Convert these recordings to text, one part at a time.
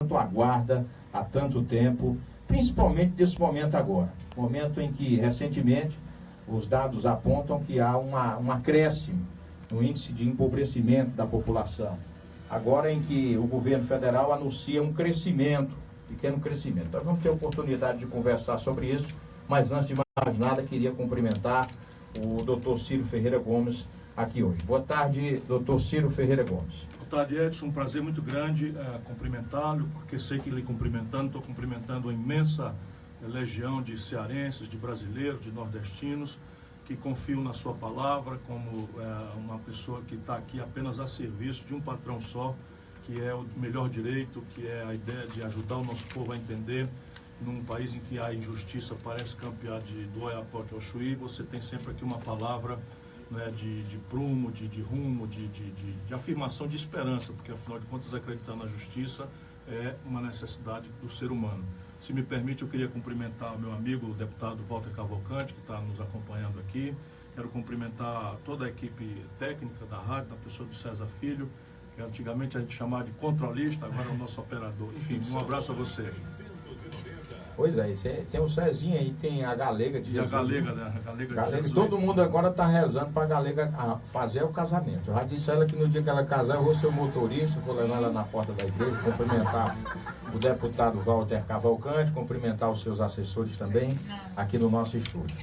tanto aguarda há tanto tempo, principalmente desse momento agora. Momento em que, recentemente, os dados apontam que há um acréscimo no índice de empobrecimento da população. Agora em que o governo federal anuncia um crescimento, pequeno crescimento. Nós vamos ter a oportunidade de conversar sobre isso, mas antes de mais nada, queria cumprimentar o Dr. Ciro Ferreira Gomes aqui hoje. Boa tarde, Dr. Ciro Ferreira Gomes. Boa tarde, Edson. Um prazer muito grande cumprimentá-lo, porque sei que lhe cumprimentando, estou cumprimentando a imensa legião de cearenses, de brasileiros, de nordestinos, que confiam na sua palavra como uma pessoa que está aqui apenas a serviço de um patrão só, que é o melhor direito, que é a ideia de ajudar o nosso povo a entender. Num país em que a injustiça parece campear do Oiapoque ao Chuí, você tem sempre aqui uma palavra, né, de prumo, de rumo, de afirmação de esperança, porque afinal de contas acreditar na justiça é uma necessidade do ser humano. Se me permite, eu queria cumprimentar o meu amigo, o deputado Walter Cavalcante, que está nos acompanhando aqui. Quero cumprimentar toda a equipe técnica da rádio, da pessoa do César Filho, que antigamente a gente chamava de controlista, agora é o nosso operador. Enfim, um abraço a você. Pois é, tem o Cezinha aí, tem a Galega de Jesus. E a Galega, né? A Galega de Jesus. Todo mundo agora está rezando para a Galega fazer o casamento. Eu já disse a ela que no dia que ela casar, eu vou ser o motorista, vou levar ela na porta da igreja, cumprimentar o deputado Walter Cavalcante, cumprimentar os seus assessores também aqui no nosso estúdio.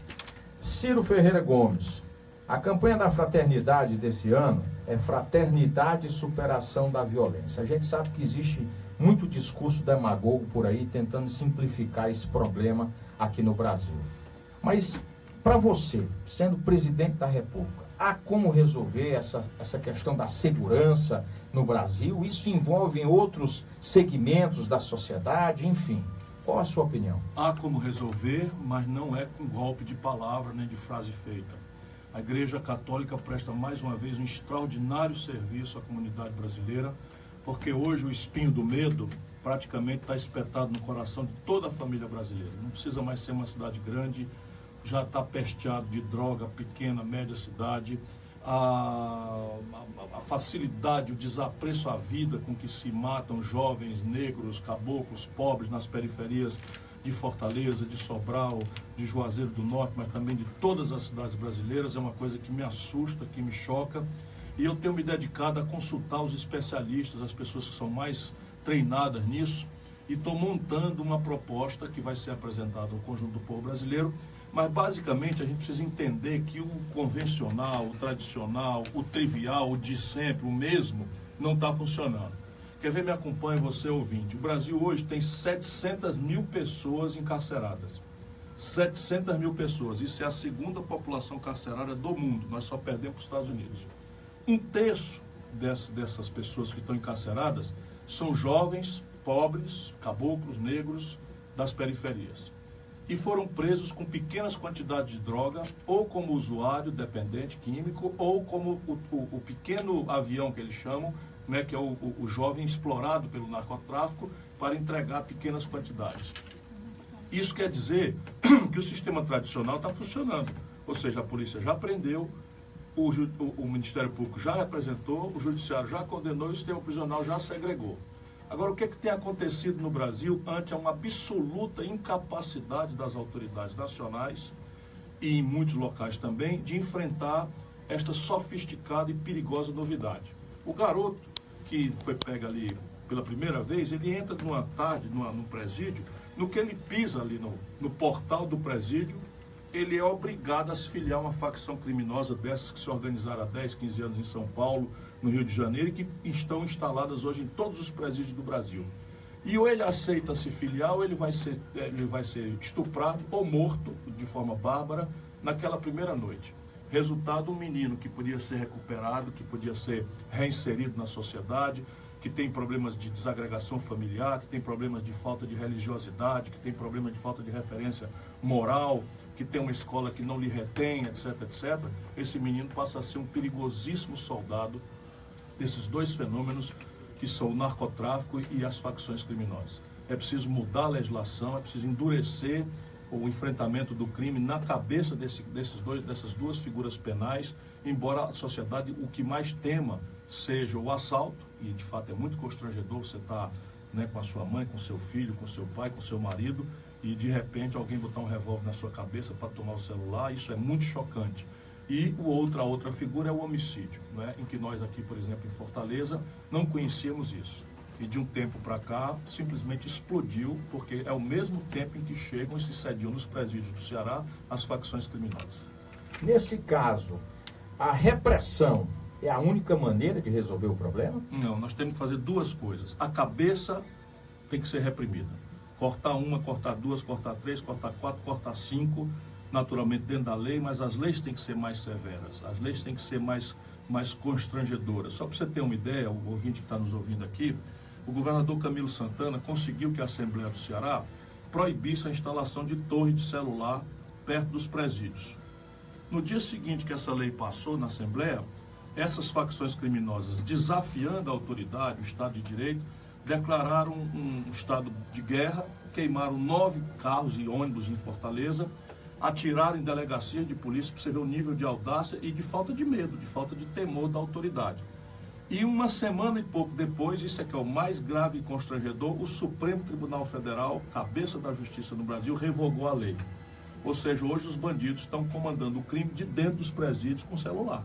Ciro Ferreira Gomes, a campanha da fraternidade desse ano é Fraternidade e Superação da Violência. A gente sabe que existe muito discurso demagogo por aí, tentando simplificar esse problema aqui no Brasil. Mas, para você, sendo presidente da República, há como resolver essa questão da segurança no Brasil? Isso envolve outros segmentos da sociedade, enfim. Qual a sua opinião? Há como resolver, mas não é com golpe de palavra nem de frase feita. A Igreja Católica presta mais uma vez um extraordinário serviço à comunidade brasileira, porque hoje o espinho do medo praticamente está espetado no coração de toda a família brasileira. Não precisa mais ser uma cidade grande, já está pesteado de droga, pequena, média cidade. A facilidade, o desapreço à vida com que se matam jovens, negros, caboclos, pobres nas periferias de Fortaleza, de Sobral, de Juazeiro do Norte, mas também de todas as cidades brasileiras, é uma coisa que me assusta, que me choca. E eu tenho me dedicado a consultar os especialistas, as pessoas que são mais treinadas nisso, e estou montando uma proposta que vai ser apresentada ao conjunto do povo brasileiro, mas basicamente a gente precisa entender que o convencional, o tradicional, o trivial, o de sempre, o mesmo, não está funcionando. Quer ver, me acompanhe você, ouvinte. O Brasil hoje tem 700 mil pessoas encarceradas. 700 mil pessoas, isso é a segunda população carcerária do mundo, nós só perdemos para os Estados Unidos. Um terço dessas pessoas que estão encarceradas são jovens, pobres, caboclos, negros das periferias. E foram presos com pequenas quantidades de droga, ou como usuário dependente químico, ou como o pequeno avião que eles chamam, né, que é o jovem explorado pelo narcotráfico para entregar pequenas quantidades. Isso quer dizer que o sistema tradicional está funcionando, ou seja, a polícia já prendeu, o Ministério Público já representou, o Judiciário já condenou e o sistema prisional já segregou. Agora, o que tem acontecido no Brasil ante uma absoluta incapacidade das autoridades nacionais e em muitos locais também de enfrentar esta sofisticada e perigosa novidade? O garoto que foi pego ali pela primeira vez, ele entra numa tarde, num presídio, no que ele pisa ali no portal do presídio, ele é obrigado a se filiar a uma facção criminosa dessas que se organizaram há 10, 15 anos em São Paulo, no Rio de Janeiro, e que estão instaladas hoje em todos os presídios do Brasil. E ou ele aceita se filiar, ou ele vai ser estuprado ou morto de forma bárbara naquela primeira noite. Resultado, um menino que podia ser recuperado, que podia ser reinserido na sociedade, que tem problemas de desagregação familiar, que tem problemas de falta de religiosidade, que tem problemas de falta de referência moral, que tem uma escola que não lhe retém, etc, etc. Esse menino passa a ser um perigosíssimo soldado desses dois fenômenos que são o narcotráfico e as facções criminosas. É preciso mudar a legislação, é preciso endurecer o enfrentamento do crime na cabeça dessas duas figuras penais, embora a sociedade o que mais tema seja o assalto, e de fato é muito constrangedor você estar né, com a sua mãe, com seu filho, com seu pai, com seu marido, e de repente alguém botar um revólver na sua cabeça para tomar o celular, isso é muito chocante. E a outra figura é o homicídio, né, em que nós aqui, por exemplo, em Fortaleza, não conhecíamos isso. E de um tempo para cá, simplesmente explodiu, porque é o mesmo tempo em que chegam e se sediam nos presídios do Ceará as facções criminosas. Nesse caso, a repressão é a única maneira de resolver o problema? Não, nós temos que fazer duas coisas. A cabeça tem que ser reprimida. Cortar uma, cortar duas, cortar três, cortar quatro, cortar cinco, naturalmente dentro da lei, mas as leis têm que ser mais severas, as leis têm que ser mais constrangedoras. Só para você ter uma ideia, o ouvinte que está nos ouvindo aqui, o governador Camilo Santana conseguiu que a Assembleia do Ceará proibisse a instalação de torre de celular perto dos presídios. No dia seguinte que essa lei passou na Assembleia, essas facções criminosas, desafiando a autoridade, o Estado de Direito, declararam um estado de guerra, queimaram 9 carros e ônibus em Fortaleza, atiraram em delegacias de polícia, para você ver o nível de audácia e de falta de medo, de falta de temor da autoridade. E uma semana e pouco depois, isso é que é o mais grave e constrangedor, o Supremo Tribunal Federal, cabeça da justiça no Brasil, revogou a lei. Ou seja, hoje os bandidos estão comandando o crime de dentro dos presídios com celular.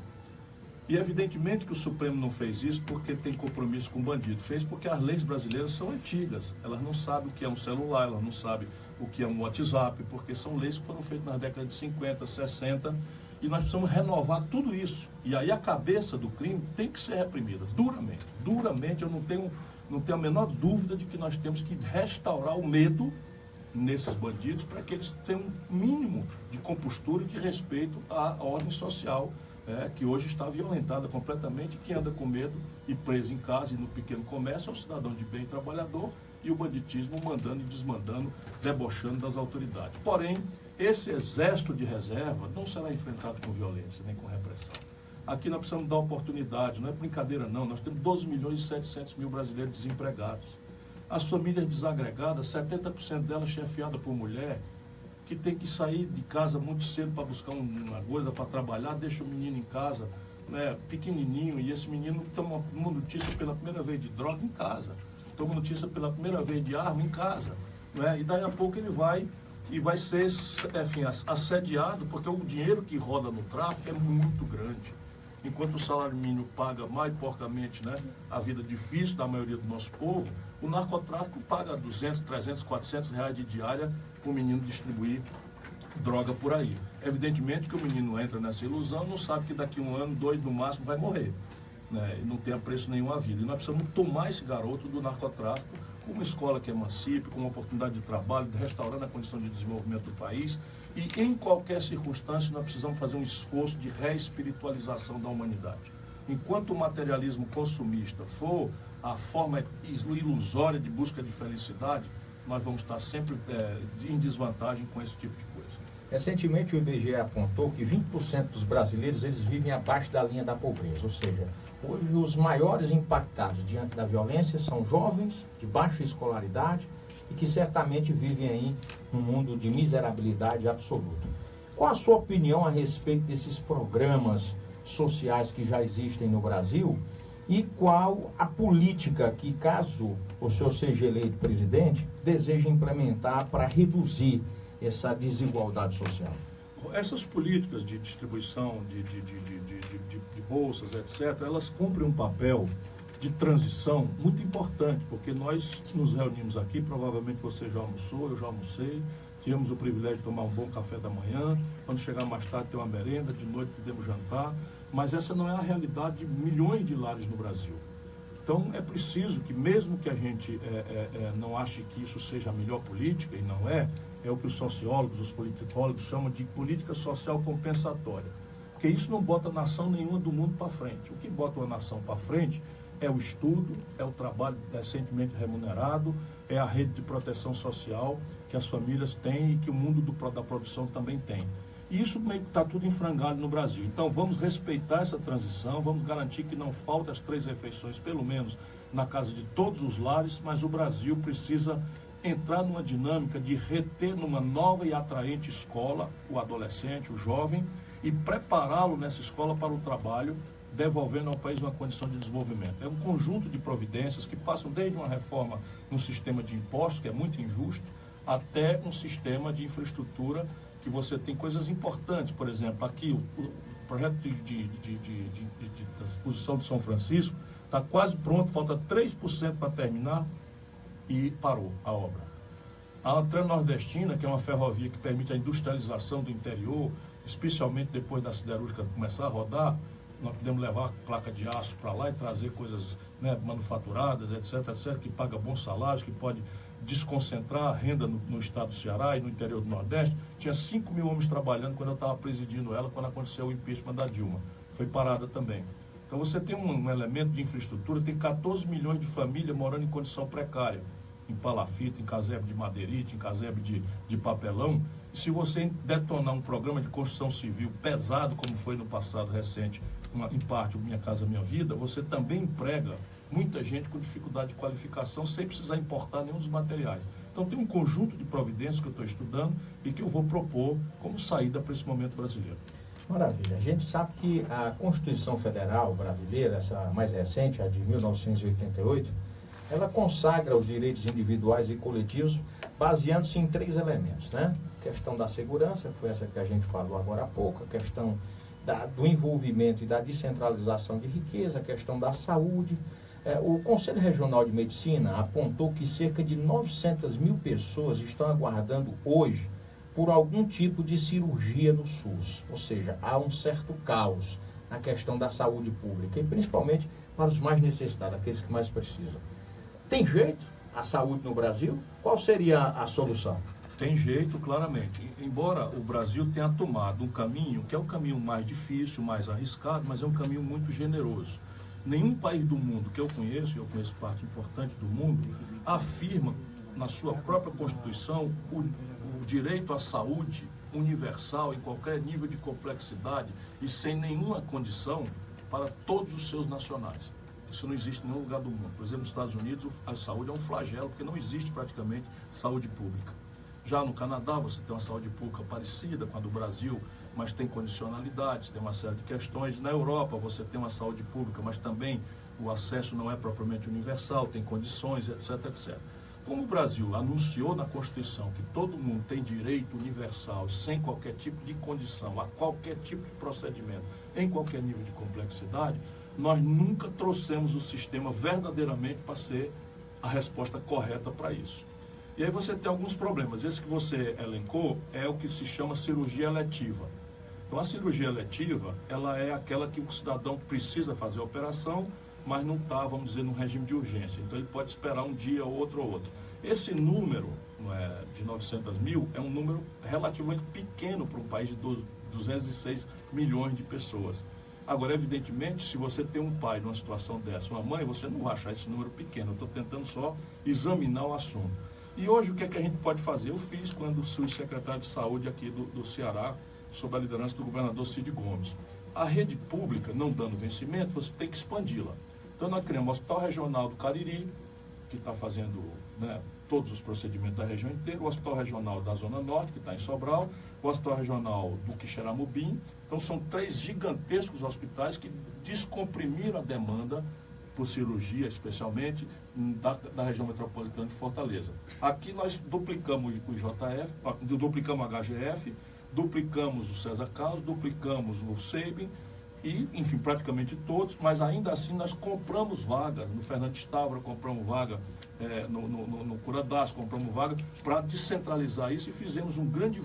E evidentemente que o Supremo não fez isso porque tem compromisso com o bandido. Fez porque as leis brasileiras são antigas. Elas não sabem o que é um celular, elas não sabem o que é um WhatsApp, porque são leis que foram feitas nas décadas de 50, 60, e nós precisamos renovar tudo isso. E aí a cabeça do crime tem que ser reprimida, duramente. Duramente, eu não tenho a menor dúvida de que nós temos que restaurar o medo nesses bandidos para que eles tenham um mínimo de compostura e de respeito à ordem social, que hoje está violentada completamente. Quem anda com medo e preso em casa e no pequeno comércio é o cidadão de bem trabalhador, e o banditismo mandando e desmandando, debochando das autoridades. Porém, esse exército de reserva não será enfrentado com violência, nem com repressão. Aqui nós precisamos dar oportunidade, não é brincadeira não, nós temos 12 milhões e 700 mil brasileiros desempregados. As famílias desagregadas, 70% delas chefiadas por mulher, que tem que sair de casa muito cedo para buscar uma coisa, para trabalhar, deixa o menino em casa, né, pequenininho, e esse menino toma notícia pela primeira vez de droga em casa, toma notícia pela primeira vez de arma em casa, né, e daí a pouco ele vai ser, enfim, assediado, porque o dinheiro que roda no tráfico é muito grande. Enquanto o salário mínimo paga mais porcamente, né, a vida difícil da maioria do nosso povo, o narcotráfico paga 200, 300, 400 reais de diária para o menino distribuir droga por aí. Evidentemente que o menino entra nessa ilusão, não sabe que daqui 1 ano, 2 no máximo vai morrer, né, e não tem apreço nenhum à vida. E nós precisamos tomar esse garoto do narcotráfico com uma escola que emancipe, com uma oportunidade de trabalho, restaurando a condição de desenvolvimento do país. E em qualquer circunstância nós precisamos fazer um esforço de reespiritualização da humanidade. Enquanto o materialismo consumista for a forma ilusória de busca de felicidade, nós vamos estar sempre em desvantagem com esse tipo de coisa. Recentemente o IBGE apontou que 20% dos brasileiros eles vivem abaixo da linha da pobreza, ou seja, hoje os maiores impactados diante da violência são jovens de baixa escolaridade e que certamente vivem aí num mundo de miserabilidade absoluta. Qual a sua opinião a respeito desses programas sociais que já existem no Brasil e qual a política que, caso o senhor seja eleito presidente, deseja implementar para reduzir essa desigualdade social? Essas políticas de distribuição de bolsas, etc., elas cumprem um papel de transição muito importante, porque nós nos reunimos aqui, provavelmente você já almoçou, eu já almocei, tivemos o privilégio de tomar um bom café da manhã, quando chegar mais tarde ter uma merenda, de noite podemos jantar, mas essa não é a realidade de milhões de lares no Brasil. Então é preciso que, mesmo que a gente não ache que isso seja a melhor política, e não é o que os sociólogos, os politicólogos chamam de política social compensatória, porque isso não bota nação nenhuma do mundo para frente. O que bota uma nação para frente é o estudo, é o trabalho decentemente remunerado, é a rede de proteção social que as famílias têm e que o mundo da produção também tem. E isso meio que está tudo em frangalho no Brasil. Então vamos respeitar essa transição, vamos garantir que não faltem as 3 refeições, pelo menos, na casa de todos os lares, mas o Brasil precisa entrar numa dinâmica de reter numa nova e atraente escola o adolescente, o jovem, e prepará-lo nessa escola para o trabalho, devolvendo ao país uma condição de desenvolvimento. É um conjunto de providências que passam desde uma reforma no sistema de impostos, que é muito injusto, até um sistema de infraestrutura que você tem coisas importantes. Por exemplo, aqui o projeto de transposição de São Francisco está quase pronto, falta 3% para terminar e parou a obra. A Transnordestina, que é uma ferrovia que permite a industrialização do interior, especialmente depois da siderúrgica começar a rodar, nós podemos levar a placa de aço para lá e trazer coisas, né, manufaturadas, etc., etc., que paga bons salários, que pode desconcentrar a renda no estado do Ceará e no interior do Nordeste. Tinha 5 mil homens trabalhando quando eu estava presidindo ela, quando aconteceu o impeachment da Dilma. Foi parada também. Então você tem um elemento de infraestrutura, tem 14 milhões de famílias morando em condição precária, em palafita, em casebre de madeirite, em casebre de papelão. E se você detonar um programa de construção civil pesado, como foi no passado recente, em parte o Minha Casa Minha Vida, você também emprega muita gente com dificuldade de qualificação sem precisar importar nenhum dos materiais. Então tem um conjunto de providências que eu estou estudando e que eu vou propor como saída para esse momento brasileiro. Maravilha. A gente sabe que a Constituição Federal brasileira, essa mais recente, a de 1988, ela consagra os direitos individuais e coletivos baseando-se em 3 elementos, né? A questão da segurança, que foi essa que a gente falou agora há pouco, a questão do envolvimento e da descentralização de riqueza, a questão da saúde. O Conselho Regional de Medicina apontou que cerca de 900 mil pessoas estão aguardando hoje por algum tipo de cirurgia no SUS. Ou seja, há um certo caos na questão da saúde pública, e principalmente para os mais necessitados, aqueles que mais precisam. Tem jeito a saúde no Brasil? Qual seria a solução? Tem jeito, claramente. Embora o Brasil tenha tomado um caminho, que é um caminho mais difícil, mais arriscado, mas é um caminho muito generoso. Nenhum país do mundo que eu conheço parte importante do mundo, afirma na sua própria Constituição o direito à saúde universal em qualquer nível de complexidade e sem nenhuma condição para todos os seus nacionais. Isso não existe em nenhum lugar do mundo. Por exemplo, nos Estados Unidos, a saúde é um flagelo, porque não existe praticamente saúde pública. Já no Canadá, você tem uma saúde pública parecida com a do Brasil, mas tem condicionalidades, tem uma série de questões. Na Europa, você tem uma saúde pública, mas também o acesso não é propriamente universal, tem condições, etc., etc. Como o Brasil anunciou na Constituição que todo mundo tem direito universal, sem qualquer tipo de condição, a qualquer tipo de procedimento, em qualquer nível de complexidade, nós nunca trouxemos o sistema verdadeiramente para ser a resposta correta para isso. E aí você tem alguns problemas. Esse que você elencou é o que se chama cirurgia eletiva. Então a cirurgia eletiva, ela é aquela que o cidadão precisa fazer a operação, mas não está, vamos dizer, num regime de urgência. Então ele pode esperar um dia, outro ou outro. Esse número de 900 mil é um número relativamente pequeno para um país de 206 milhões de pessoas. Agora, evidentemente, se você tem um pai numa situação dessa, uma mãe, você não vai achar esse número pequeno. Eu estou tentando só examinar o assunto. E hoje o que é que a gente pode fazer? Eu fiz quando fui secretário de saúde aqui do Ceará, sob a liderança do governador Cid Gomes. A rede pública, não dando vencimento, você tem que expandi-la. Então nós criamos o Hospital Regional do Cariri, que está fazendo, né, todos os procedimentos da região inteira, o Hospital Regional da Zona Norte, que está em Sobral, o Hospital Regional do Quixeramobim. Então são 3 gigantescos hospitais que descomprimiram a demanda por cirurgia, especialmente da região metropolitana de Fortaleza. Aqui nós duplicamos o IJF, duplicamos a HGF, duplicamos o César Carlos, duplicamos o SEIBM e, enfim, praticamente todos, mas ainda assim nós compramos vaga, no Fernando Stavra compramos vaga, no Curadas compramos vaga, para descentralizar isso, e fizemos um grande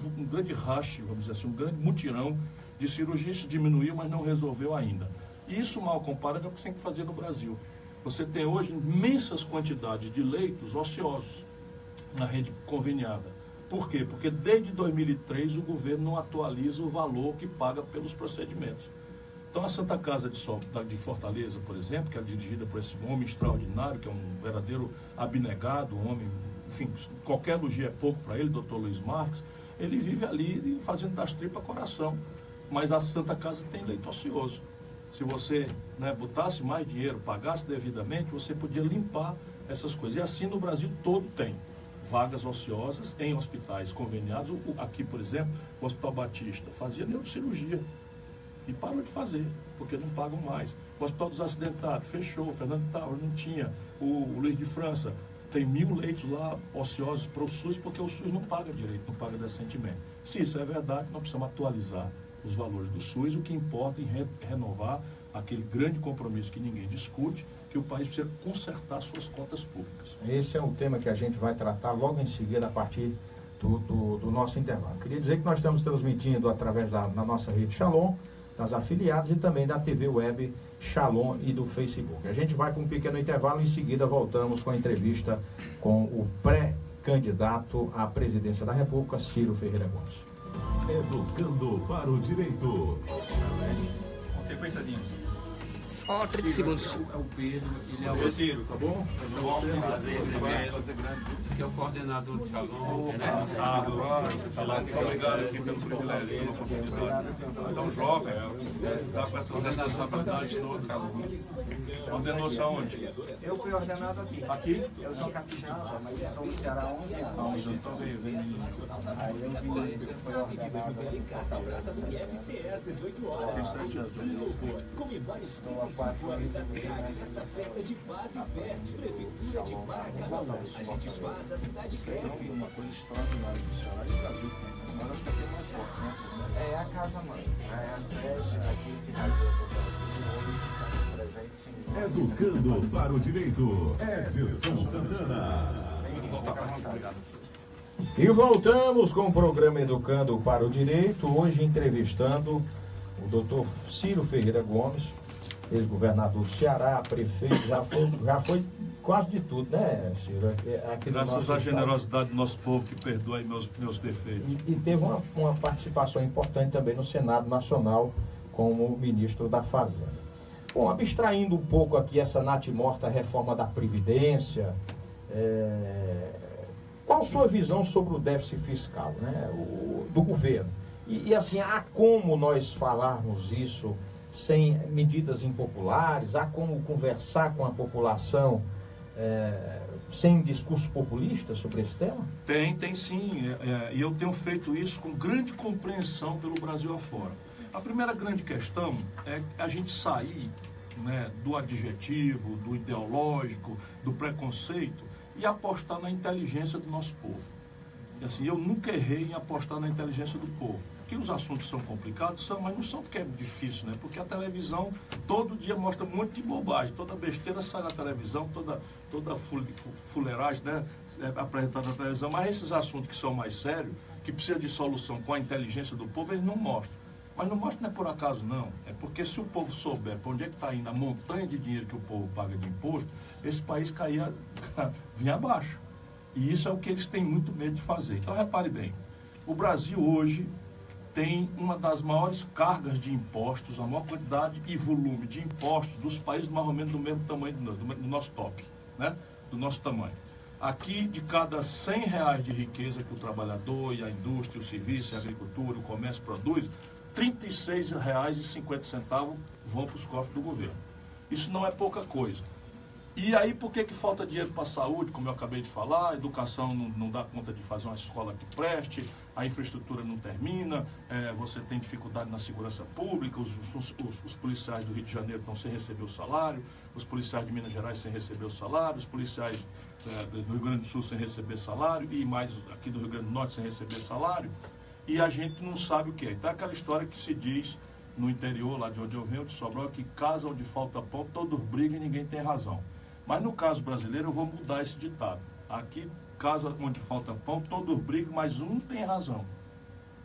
rush, vamos dizer assim, um grande mutirão de cirurgia. Isso diminuiu, mas não resolveu ainda. E isso, mal comparado, é o que você tem que fazer no Brasil. Você tem hoje imensas quantidades de leitos ociosos na rede conveniada. Por quê? Porque desde 2003 o governo não atualiza o valor que paga pelos procedimentos. Então a Santa Casa de Fortaleza, por exemplo, que é dirigida por esse homem extraordinário, que é um verdadeiro abnegado, um homem, enfim, qualquer elogio é pouco para ele, Dr. Luiz Marques, ele vive ali fazendo das tripas coração. Mas a Santa Casa tem leito ocioso. Se você, botasse mais dinheiro, pagasse devidamente, você podia limpar essas coisas. E assim no Brasil todo tem vagas ociosas em hospitais conveniados. Aqui, por exemplo, o Hospital Batista fazia neurocirurgia. E parou de fazer, porque não pagam mais. O Hospital dos Acidentados fechou, o Fernando Távora não tinha, o Luiz de França tem 1.000 leitos lá ociosos para o SUS, porque o SUS não paga direito, não paga decentemente. Se isso é verdade, nós precisamos atualizar os valores do SUS, o que importa em renovar aquele grande compromisso que ninguém discute, que o país precisa consertar suas contas públicas. Esse é um tema que a gente vai tratar logo em seguida, a partir do nosso intervalo. Queria dizer que nós estamos transmitindo através da nossa rede Shalom, das afiliadas e também da TV Web Shalom e do Facebook. A gente vai para um pequeno intervalo e em seguida voltamos com a entrevista com o pré-candidato à presidência da República, Ciro Ferreira Gomes. Educando para o Direito. Sequenciadinho. Só 30 segundos. É o Pedro, ele é o Ciro, tá bom? que é o coordenador do Shalom. Obrigado aqui pelo privilégio, pela oportunidade. Tão jovem, dá com essas responsabilidades todas. Ordenou-se aonde? Eu fui ordenado aqui. Aqui? Eu sou capixaba, mas estou no Ceará há 11 anos. Aí eu vim, fui ordenado aqui. Estou há 4 anos e meio nessa festa de base verde, prefeitura de Barra. A gente faz a cidade crescer. Uma coisa extraordinária do Ceará e do Brasil. Mas acho que aqui é mais forte, né? É a casa mãe, é a sede, aqui se radiou do Brasil, hoje estamos presentes em... Educando para o Direito. Edson Santana. E voltamos com o programa Educando para o Direito, hoje entrevistando o doutor Ciro Ferreira Gomes, ex-governador do Ceará, prefeito, já foi quase de tudo, né, Ciro? Aqui Graças à generosidade do nosso povo que perdoa aí meus defeitos. E teve uma participação importante também no Senado Nacional como ministro da Fazenda. Bom, abstraindo um pouco aqui essa natimorta reforma da Previdência, qual a sua visão sobre o déficit fiscal, né, do governo? E assim, há como nós falarmos isso sem medidas impopulares? Há como conversar com a população sem discurso populista sobre esse tema? Tem sim. E eu tenho feito isso com grande compreensão pelo Brasil afora. A primeira grande questão é a gente sair, né, do adjetivo, do ideológico, do preconceito e apostar na inteligência do nosso povo. E assim, eu nunca errei em apostar na inteligência do povo. Que os assuntos são complicados, mas não são porque é difícil, né? Porque a televisão todo dia mostra um monte de bobagem, toda besteira sai na televisão, toda fuleiragem, né? Apresentada na televisão, mas esses assuntos que são mais sérios, que precisam de solução com a inteligência do povo, eles não mostram. Mas não mostra não é por acaso não, é porque se o povo souber para onde é que está indo a montanha de dinheiro que o povo paga de imposto, esse país vinha abaixo. E isso é o que eles têm muito medo de fazer. Então repare bem, o Brasil hoje tem uma das maiores cargas de impostos, a maior quantidade e volume de impostos dos países mais ou menos do mesmo tamanho do nosso top, né? Do nosso tamanho. Aqui, de cada R$100 de riqueza que o trabalhador e a indústria, o serviço, a agricultura, o comércio produz, R$36,50 vão para os cofres do governo. Isso não é pouca coisa. E aí, por que falta dinheiro para a saúde, como eu acabei de falar? A educação não dá conta de fazer uma escola que preste, a infraestrutura não termina, você tem dificuldade na segurança pública, os policiais do Rio de Janeiro estão sem receber o salário, os policiais de Minas Gerais sem receber o salário, os policiais do Rio Grande do Sul sem receber salário, e mais aqui do Rio Grande do Norte sem receber salário, e a gente não sabe o que é. Então é aquela história que se diz no interior, lá de onde eu venho, de Sobral, que casa onde falta pão, todos brigam e ninguém tem razão. Mas no caso brasileiro eu vou mudar esse ditado. Aqui, casa onde falta pão, todos brigam, mas um tem razão.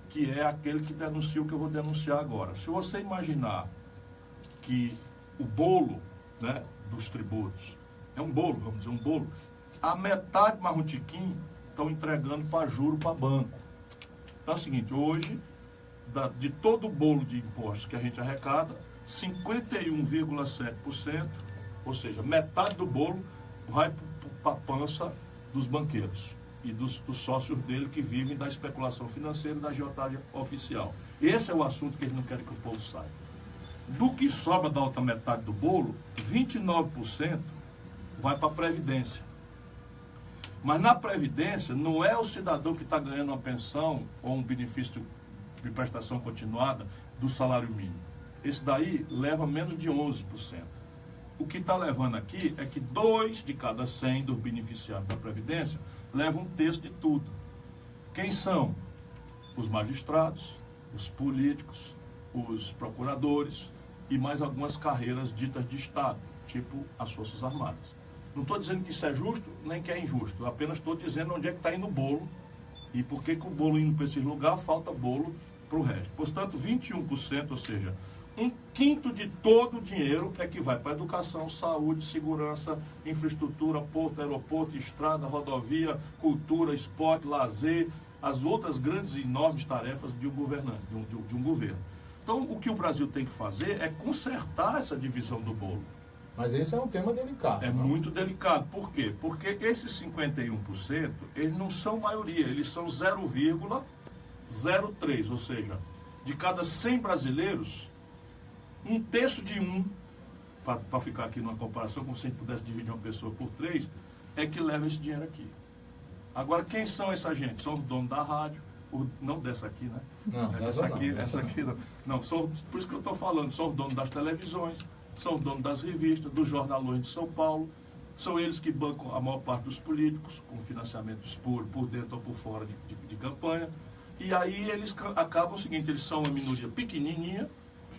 Que é aquele que denuncia o que eu vou denunciar agora. Se você imaginar que o bolo, né, dos tributos é um bolo, vamos dizer, um bolo, a metade mais um tiquinho estão entregando para juro para banco. Então é o seguinte, hoje, de todo o bolo de impostos que a gente arrecada, 51,7%, ou seja, metade do bolo vai para a pança dos banqueiros e dos sócios dele que vivem da especulação financeira e da agiotagem oficial. Esse é o assunto que eles não querem que o povo saiba. Do que sobra da outra metade do bolo, 29% vai para a Previdência. Mas na Previdência não é o cidadão que está ganhando uma pensão ou um benefício de prestação continuada do salário mínimo. Esse daí leva menos de 11%. O que está levando aqui é que 2 de cada 100 dos beneficiários da Previdência levam 1/3 de tudo. Quem são? Os magistrados, os políticos, os procuradores e mais algumas carreiras ditas de Estado, tipo as Forças Armadas. Não estou dizendo que isso é justo, nem que é injusto. Eu apenas estou dizendo onde é que está indo o bolo e por que o bolo indo para esse lugar falta bolo para o resto. Portanto, 21%, ou seja, 1/5 de todo o dinheiro é que vai para educação, saúde, segurança, infraestrutura, porto, aeroporto, estrada, rodovia, cultura, esporte, lazer, as outras grandes e enormes tarefas de um governante, de um governo. Então, o que o Brasil tem que fazer é consertar essa divisão do bolo. Mas esse é um tema delicado. É não? muito delicado. Por quê? Porque esses 51%, eles não são maioria, eles são 0,03, ou seja, de cada 100 brasileiros, 1/3 de um, para ficar aqui numa comparação, como se a gente pudesse dividir uma pessoa por 3, é que leva esse dinheiro aqui. Agora, quem são essa gente? São os donos da rádio, não dessa aqui, né? Não, essa aqui não. Não, por isso que eu estou falando, são os donos das televisões, são os donos das revistas, dos jornalões de São Paulo, são eles que bancam a maior parte dos políticos, com financiamento espúrio, por dentro ou por fora de campanha. E aí eles acabam o seguinte, eles são uma minoria pequenininha,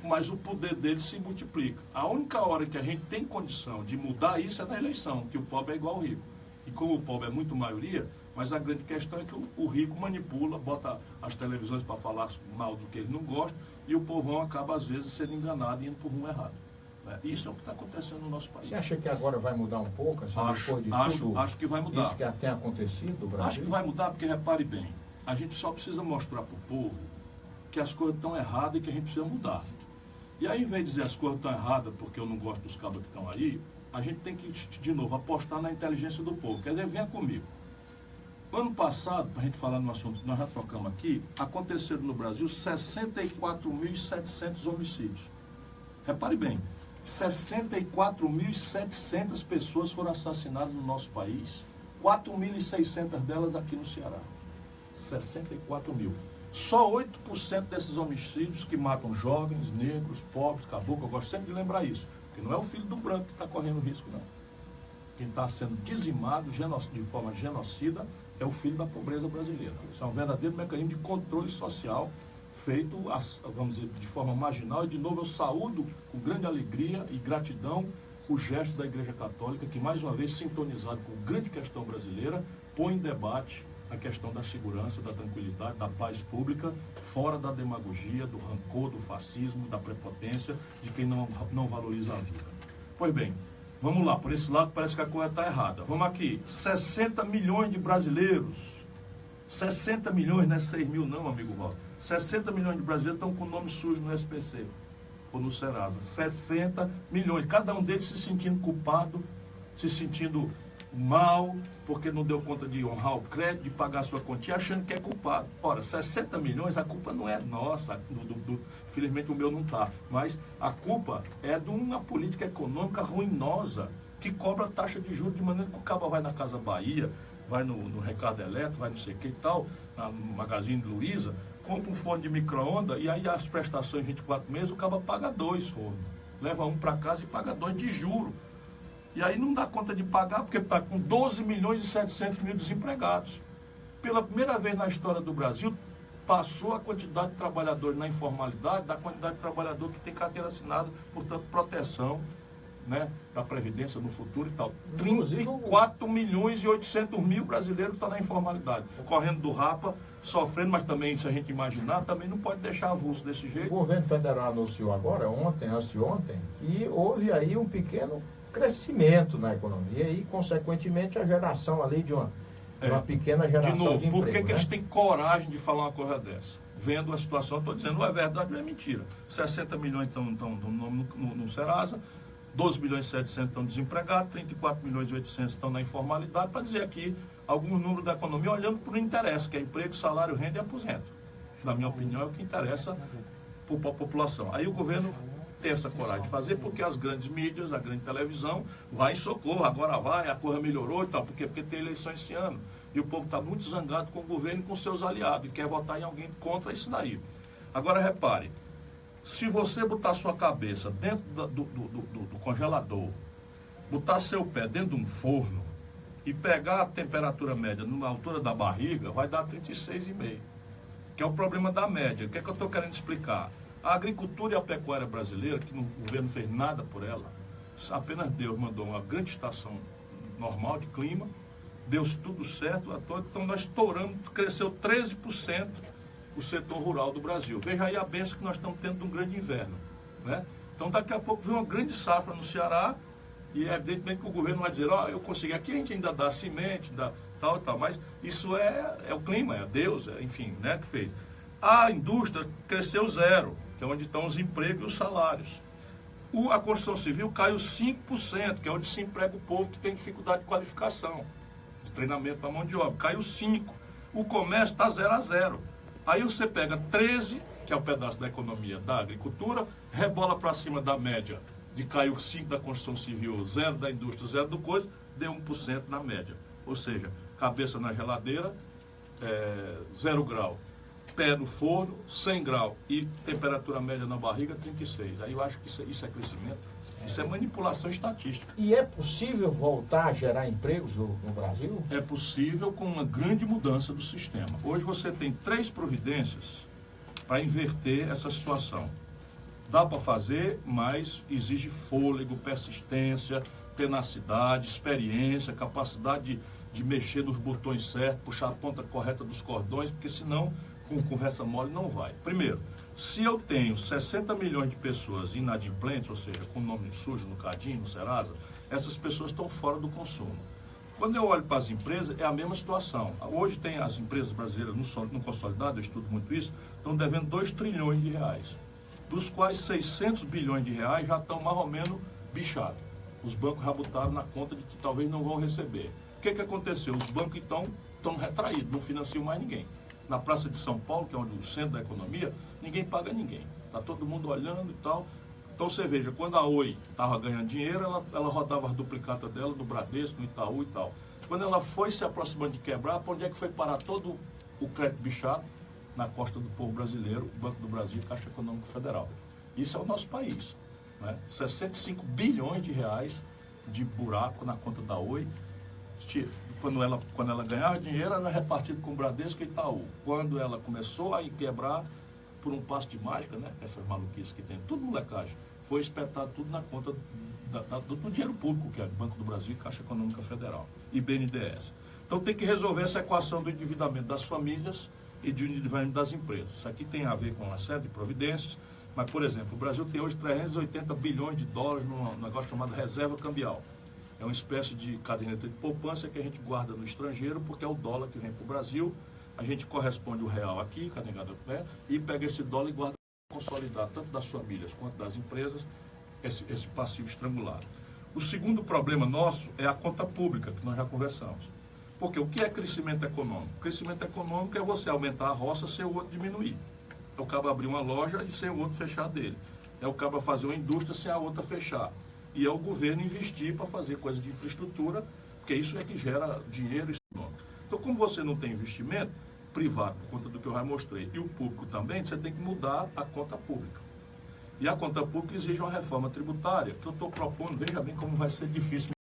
mas o poder deles se multiplica. A única hora que a gente tem condição de mudar isso é na eleição, que o pobre é igual ao rico. E como o pobre é muito maioria, mas a grande questão é que o rico manipula, bota as televisões para falar mal do que ele não gosta, e o povão acaba, às vezes, sendo enganado e indo por rumo errado. Isso é o que está acontecendo no nosso país. Você acha que agora vai mudar um pouco? Assim, Acho que vai mudar. Isso que tem acontecido no Brasil? Acho que vai mudar, porque repare bem, a gente só precisa mostrar para o povo que as coisas estão erradas e que a gente precisa mudar. E aí, em vez de dizer as coisas estão erradas porque eu não gosto dos cabos que estão aí, a gente tem que, de novo, apostar na inteligência do povo. Quer dizer, venha comigo. Ano passado, para a gente falar no assunto que nós já tocamos aqui, aconteceram no Brasil 64.700 homicídios. Repare bem, 64.700 pessoas foram assassinadas no nosso país, 4.600 delas aqui no Ceará. 64 mil. Só 8% desses homicídios que matam jovens, negros, pobres, caboclos, eu gosto sempre de lembrar isso, porque não é o filho do branco que está correndo risco, não. Quem está sendo dizimado de forma genocida é o filho da pobreza brasileira. Isso é um verdadeiro mecanismo de controle social feito, vamos dizer, de forma marginal. E, de novo, eu saúdo com grande alegria e gratidão o gesto da Igreja Católica, que, mais uma vez, sintonizado com a grande questão brasileira, põe em debate a questão da segurança, da tranquilidade, da paz pública, fora da demagogia, do rancor, do fascismo, da prepotência de quem não valoriza a vida. Pois bem, vamos lá, por esse lado parece que a coisa está errada. Vamos aqui, 60 milhões de brasileiros, 60 milhões, não é 6 mil não, amigo Walter, 60 milhões de brasileiros estão com o nome sujo no SPC, ou no Serasa, 60 milhões, cada um deles se sentindo culpado, se sentindo mal, porque não deu conta de honrar o crédito, de pagar a sua quantia, achando que é culpado. Ora, 60 milhões, a culpa não é nossa, infelizmente o meu não está, mas a culpa é de uma política econômica ruinosa, que cobra taxa de juros de maneira que o cabo vai na Casa Bahia, vai no Recado Elétrico, vai não sei o que e tal, na Magazine Luiza, compra um forno de micro-ondas, e aí as prestações de 24 meses, o cabo paga 2 fornos, leva um para casa e paga 2 de juro. E aí não dá conta de pagar, porque está com 12 milhões e 700 mil desempregados. Pela primeira vez na história do Brasil, passou a quantidade de trabalhadores na informalidade da quantidade de trabalhador que tem carteira assinada, portanto, proteção, né, da Previdência no futuro e tal. 34 milhões e 800 mil brasileiros estão na informalidade, correndo do rapa, sofrendo, mas também, se a gente imaginar, também não pode deixar avulso desse jeito. O governo federal anunciou agora, antes de ontem, que houve aí um pequeno crescimento na economia e, consequentemente, a geração ali de uma pequena geração de emprego. Por que eles têm coragem de falar uma coisa dessa? Vendo a situação, estou dizendo, não é verdade, não é mentira. 60 milhões estão no Serasa, 12 milhões e 700 estão desempregados, 34 milhões e 800 estão na informalidade, para dizer aqui alguns números da economia, olhando para o interesse, que é emprego, salário, renda e aposento. Na minha opinião, é o que interessa para a população. Aí o governo tem essa coragem de fazer, porque as grandes mídias, a grande televisão, vai em socorro, agora vai, a coisa melhorou e tal, porque tem eleição esse ano. E o povo está muito zangado com o governo e com seus aliados, e quer votar em alguém contra isso daí. Agora, repare, Se você botar sua cabeça dentro do congelador, botar seu pé dentro de um forno e pegar a temperatura média na altura da barriga, vai dar 36,5, que é o problema da média. O que é que eu estou querendo explicar? A agricultura e a pecuária brasileira, que o governo não fez nada por ela, apenas Deus mandou uma grande estação normal de clima, deu tudo certo, então nós estouramos, cresceu 13% o setor rural do Brasil. Veja aí a benção que nós estamos tendo de um grande inverno, né? Então daqui a pouco vem uma grande safra no Ceará e evidentemente que o governo vai dizer, eu consegui, aqui a gente ainda dá semente, dá tal e tal, mas isso é o clima, é Deus, enfim, né, que fez. A indústria cresceu 0, que é onde estão os empregos e os salários. A construção civil caiu 5%, que é onde se emprega o povo que tem dificuldade de qualificação, de treinamento para mão de obra, caiu 5%. O comércio está 0 a 0. Aí você pega 13, que é o pedaço da economia da agricultura, rebola para cima da média, de caiu 5 da construção civil, 0 da indústria, 0 do coisa, deu 1% na média. Ou seja, cabeça na geladeira, 0 grau. Pé no forno, 100 graus e temperatura média na barriga, 36. Aí eu acho que isso é crescimento. Isso é manipulação estatística. E é possível voltar a gerar empregos no Brasil? É possível com uma grande mudança do sistema. Hoje você tem 3 providências para inverter essa situação. Dá para fazer, mas exige fôlego, persistência, tenacidade, experiência, capacidade de mexer nos botões certos, puxar a ponta correta dos cordões, porque senão com conversa mole não vai. Primeiro, se eu tenho 60 milhões de pessoas inadimplentes, ou seja, com nome sujo no Cadinho, no Serasa, essas pessoas estão fora do consumo. Quando eu olho para as empresas, é a mesma situação. Hoje tem as empresas brasileiras no consolidado, eu estudo muito isso, estão devendo 2 trilhões de reais, dos quais 600 bilhões de reais já estão mais ou menos bichados. Os bancos já botaram na conta de que talvez não vão receber. O que aconteceu? Os bancos então estão retraídos, não financiam mais ninguém. Na Praça de São Paulo, que é onde o centro da economia, ninguém paga ninguém. Está todo mundo olhando e tal. Então você veja, quando a Oi estava ganhando dinheiro, ela rodava as duplicatas dela no Bradesco, no Itaú e tal. Quando ela foi se aproximando de quebrar, para onde é que foi parar todo o crédito bichado? Na costa do povo brasileiro, o Banco do Brasil e Caixa Econômica Federal. Isso é o nosso país, né? 65 bilhões de reais de buraco na conta da Oi. Quando ela ganhava dinheiro, era repartido com o Bradesco e Itaú. Quando ela começou a quebrar, por um passo de mágica, né? Essas maluquices que tem, tudo molecagem, foi espetado tudo na conta do dinheiro público, que é Banco do Brasil e Caixa Econômica Federal, e BNDES. Então tem que resolver essa equação do endividamento das famílias e do endividamento das empresas. Isso aqui tem a ver com uma série de providências, mas, por exemplo, o Brasil tem hoje 380 bilhões de dólares num negócio chamado reserva cambial. É uma espécie de caderneta de poupança que a gente guarda no estrangeiro, porque é o dólar que vem para o Brasil. A gente corresponde o real aqui, caderneta, né, e pega esse dólar e guarda para consolidar, tanto das famílias quanto das empresas, esse passivo estrangulado. O segundo problema nosso é a conta pública, que nós já conversamos. Porque o que é crescimento econômico? Crescimento econômico é você aumentar a roça sem o outro diminuir. É o cara abrir uma loja e sem o outro fechar dele. É o cara fazer uma indústria sem a outra fechar. E é o governo investir para fazer coisas de infraestrutura, porque isso é que gera dinheiro econômico. Então, como você não tem investimento privado, por conta do que eu já mostrei, e o público também, você tem que mudar a conta pública. E a conta pública exige uma reforma tributária, que eu estou propondo, veja bem como vai ser difícil.